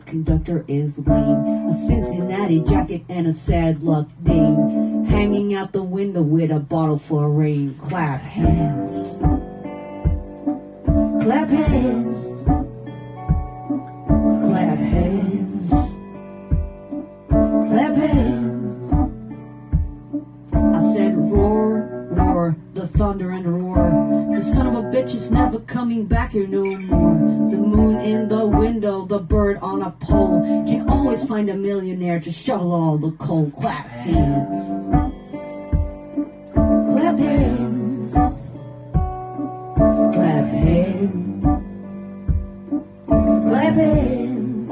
conductor is lame. A Cincinnati jacket and a sad luck dame, hanging out the window with a bottle full of rain. Clap hands. Clap hands. Clap hands. Clap hands. I said roar, roar, the thunder and the roar. The son of a bitch is never coming back here no more. The moon in the window, the bird on a pole. Can always find a millionaire to shovel all the coal. Clap hands. Clap hands. Clap hands. Clap hands.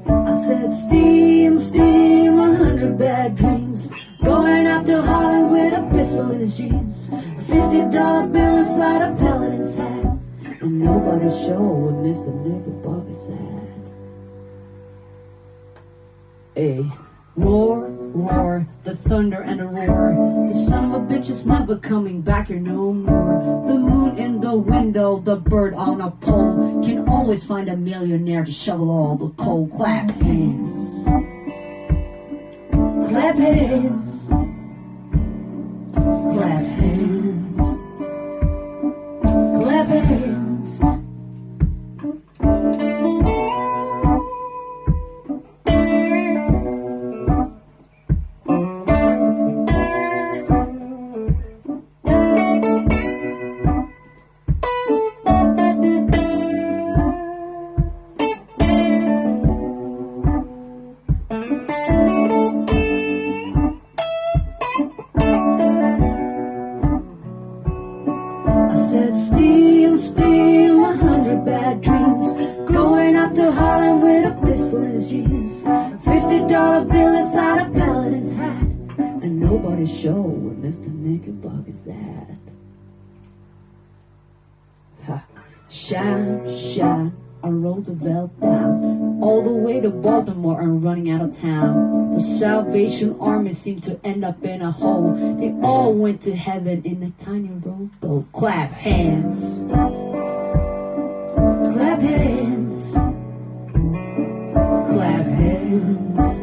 I said steam, steam, 100 bad dreams. Going up to Holland with a pistol in his jeans. A $50 bill inside a paladin's hat. And nobody sure what Mr. Knickerbocker said. Hey, roar, roar, the thunder and the roar. The son of a bitch is never coming back here no more. The moon in the window, the bird on a pole. Can always find a millionaire to shovel all the coal. Clap hands. Clap hands. Clap hands. Clap hands. Steam, steam, 100 bad dreams. Going up to Harlem with a pistol in his jeans. $50 bill inside a paladin's hat. And nobody's sure where Mr. Knickerbocker's at. Ha. Shine, shine, a Roosevelt down. All the way to Baltimore and running out of town. The Salvation Army seemed to end up in a hole. They all went to heaven in a tiny rowboat. Clap hands. Clap hands. Clap hands.